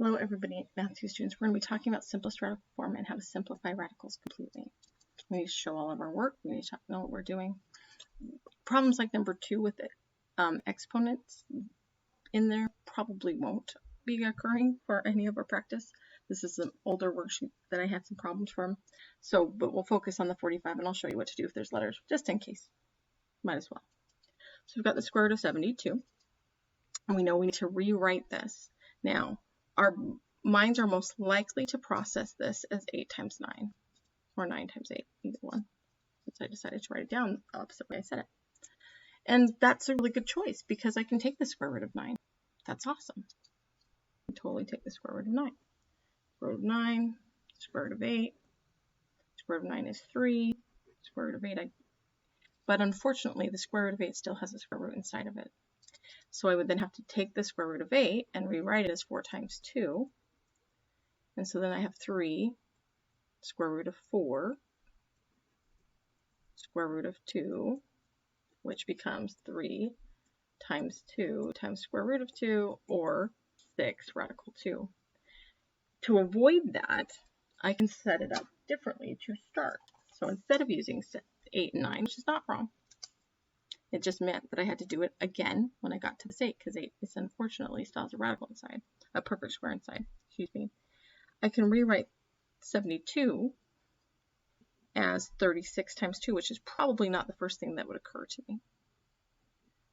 Hello everybody, Math 2 students. We're going to be talking about simplest radical form and how to simplify radicals completely. We need to show all of our work. We need to know what we're doing. Problems like number 2 with exponents in there probably won't be occurring for any of our practice. This is an older worksheet that I had some problems from. But we'll focus on the 45 and I'll show you what to do if there's letters, just in case. Might as well. So we've got the square root of 72. And we know we need to rewrite this. Now, our minds are most likely to process this as 8 times 9, or 9 times 8, either one, since I decided to write it down the opposite way I said it. And that's a really good choice, because I can take the square root of 9. That's awesome. I can totally take the square root of 9. Square root of 9, square root of 8, square root of 9 is 3, square root of 8, but unfortunately the square root of 8 still has a square root inside of it. So I would then have to take the square root of 8 and rewrite it as 4 times 2. And so then I have 3, square root of 4, square root of 2, which becomes 3 times 2 times square root of 2, or 6 radical 2. To avoid that, I can set it up differently to start. So instead of using 8 and 9, which is not wrong, it just meant that I had to do it again when I got to this 8, because 8 is unfortunately still has a radical inside, a perfect square inside, excuse me. I can rewrite 72 as 36 times 2, which is probably not the first thing that would occur to me,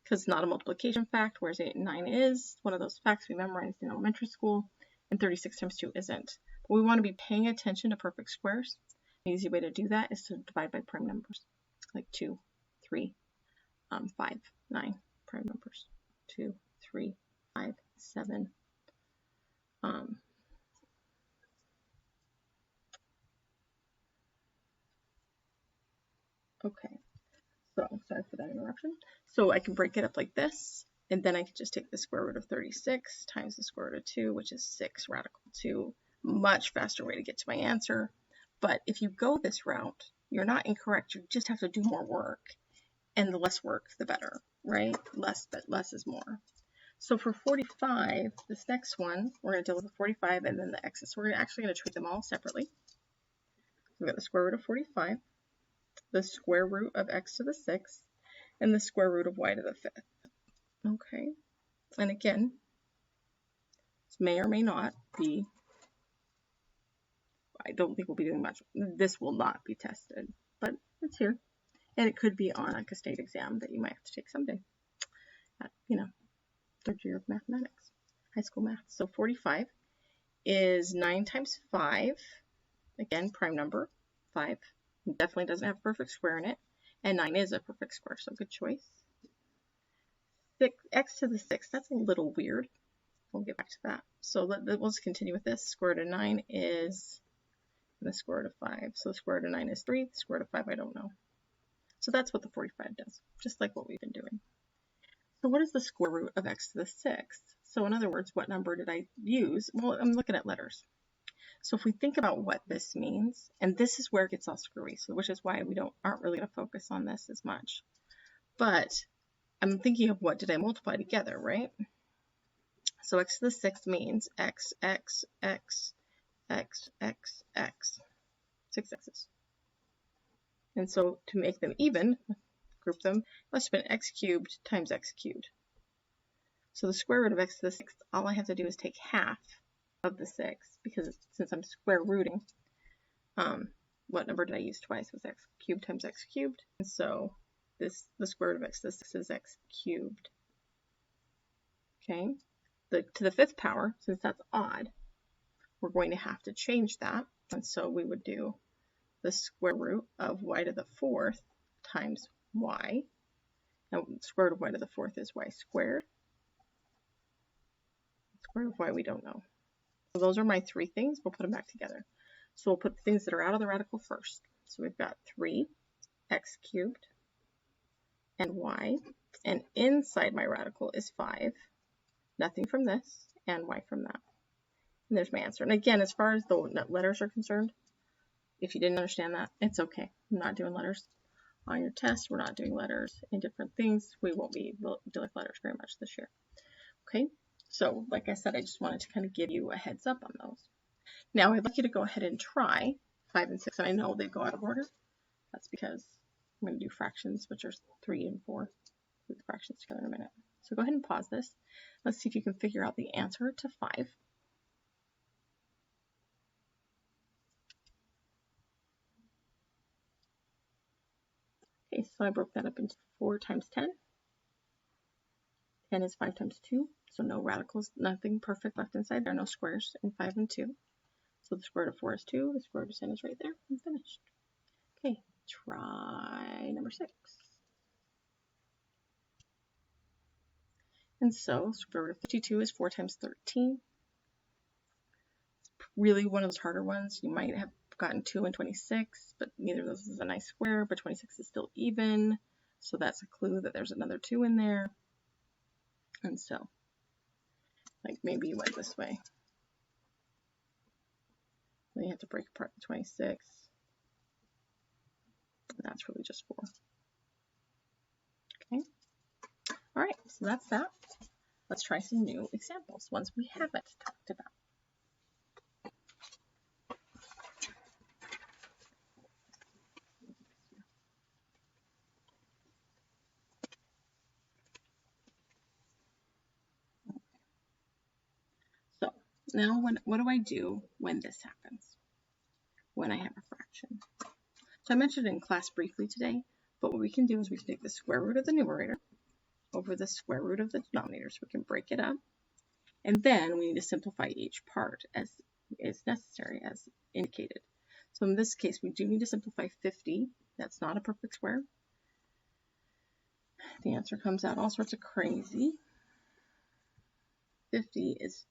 because it's not a multiplication fact, whereas 8 and 9 is one of those facts we memorized in elementary school, and 36 times 2 isn't. But we want to be paying attention to perfect squares. An easy way to do that is to divide by prime numbers, like 2, 3, 5, 9, prime numbers, 2, 3, 5, 7. Okay, so sorry for that interruption. So I can break it up like this, and then I can just take the square root of 36 times the square root of 2, which is 6 radical 2. Much faster way to get to my answer. But if you go this route, you're not incorrect. You just have to do more work. And the less work, the better, right? Less, but less is more. So for 45, this next one, we're going to deal with the 45 and then the x's. So we're actually going to treat them all separately. We've got the square root of 45, the square root of x to the 6th, and the square root of y to the 5th. Okay, and again, this may or may not be, I don't think we'll be doing much. This will not be tested, but it's here. And it could be on like a state exam that you might have to take someday at, third year of mathematics, high school math. So 45 is 9 times 5, again, prime number, 5. Definitely doesn't have a perfect square in it, and 9 is a perfect square, so good choice. X to the 6th, that's a little weird. We'll get back to that. So we'll just continue with this. Square root of 9 is the square root of 5. So the square root of 9 is 3, the square root of 5, I don't know. So that's what the 45 does, just like what we've been doing. So what is the square root of x to the 6th? So in other words, what number did I use? Well, I'm looking at letters. So if we think about what this means, and this is where it gets all screwy, so which is why we aren't really going to focus on this as much. But I'm thinking of what did I multiply together, right? So x to the 6th means x, x, x, x, x, x. 6 x's. And so to make them even, group them, must have been x cubed times x cubed. So the square root of x to the 6th, all I have to do is take half of the 6, because since I'm square rooting, what number did I use twice? Was x cubed times x cubed. And so the square root of x to the 6th is x cubed. Okay, to the 5th power, since that's odd, we're going to have to change that. And so we would do the square root of y to the 4th times y. Now, the square root of y to the 4th is y squared. The square root of y we don't know. So those are my 3 things. We'll put them back together. So we'll put the things that are out of the radical first. So we've got 3 x cubed and y. And inside my radical is 5. Nothing from this, and y from that. And there's my answer. And again, as far as the letters are concerned, if you didn't understand that, it's okay. I'm not doing letters on your test. We're not doing letters in different things. We won't be dealing with letters very much this year. Okay, So like I said, I just wanted to kind of give you a heads up on those. Now I'd like you to go ahead and try 5 and 6, and I know they go out of order. That's because I'm going to do fractions, which are 3 and 4. Put the fractions together in a minute. So go ahead and pause this. Let's see if you can figure out the answer to 5. Okay, so I broke that up into 4 times 10. 10 is 5 times 2, so no radicals, nothing perfect left inside. There are no squares in 5 and 2. So the square root of 4 is 2, the square root of 10 is right there. I'm finished. Okay, try number 6. And so square root of 52 is 4 times 13. Really one of those harder ones. You might have gotten 2 and 26, but neither of those is a nice square, but 26 is still even. So that's a clue that there's another 2 in there. And so, like maybe you went this way. Then you have to break apart the 26. And that's really just 4. Okay. All right, so that's that. Let's try some new examples, ones we haven't talked about. So now what do I do when this happens? When I have a fraction. So I mentioned it in class briefly today, but what we can do is we can take the square root of the numerator over the square root of the denominator, so we can break it up. And then we need to simplify each part as is necessary, as indicated. So in this case, we do need to simplify 50. That's not a perfect square. The answer comes out all sorts of crazy. 50 is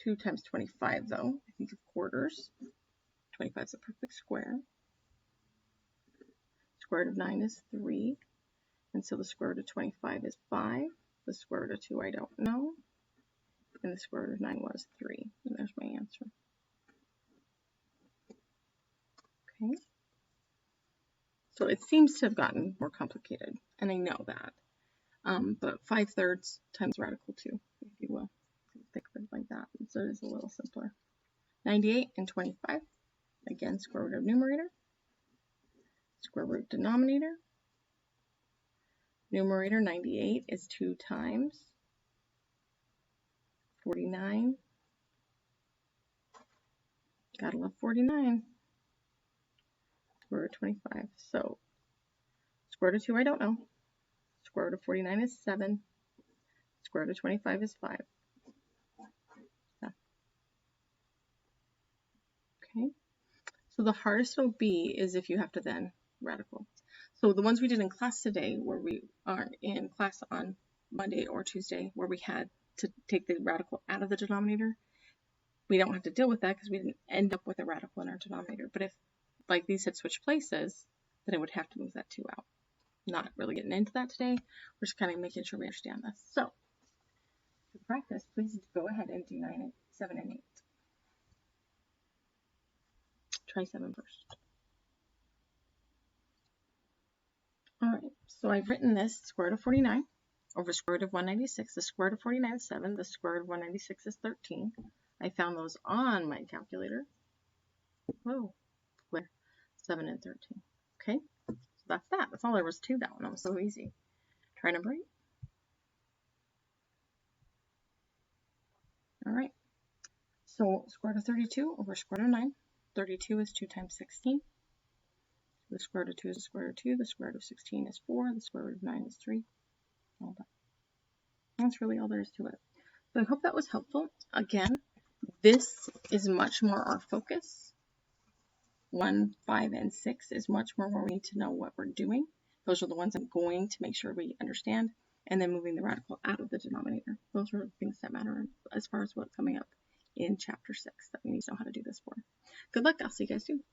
2 times 25, though. I think of quarters. 25 is a perfect square. Square root of 9 is 3. And so the square root of 25 is 5. The square root of 2 I don't know. And the square root of 9 was 3. And there's my answer. Okay. So it seems to have gotten more complicated, and I know that. But 5/3 times radical 2, if you will. Think of it like that. And so it is a little simpler. 98 and 25. Again, square root of numerator. Square root denominator. Numerator 98 is 2 times 49. Gotta love 49. Square root of 25. So square root of 2 I don't know. Square root of 49 is 7. Square root of 25 is 5. Yeah. Okay. So the hardest it'll be is if you have to then radical. So the ones we did in class today, where we are in class on Monday or Tuesday, where we had to take the radical out of the denominator, we don't have to deal with that because we didn't end up with a radical in our denominator. But if, like these had switched places, then I would have to move that 2 out. Not really getting into that today. We're just kind of making sure we understand this. So, to practice, please go ahead and do 9, 7, and 8. Try 7 first. All right, so I've written this square root of 49 over square root of 196. The square root of 49 is 7. The square root of 196 is 13. I found those on my calculator. Whoa, where? 7 and 13. Okay, so that's that. That's all there was to that one. That was so easy. Try number 8. All right, so square root of 32 over square root of 9. 32 is 2 times 16. The square root of 2 is the square root of 2. The square root of 16 is 4. The square root of 9 is 3. All done. That's really all there is to it. So I hope that was helpful. Again, this is much more our focus. 1, 5, and 6 is much more where we need to know what we're doing. Those are the ones I'm going to make sure we understand. And then moving the radical out of the denominator. Those are the things that matter as far as what's coming up in chapter 6 that we need to know how to do this for. Good luck. I'll see you guys soon.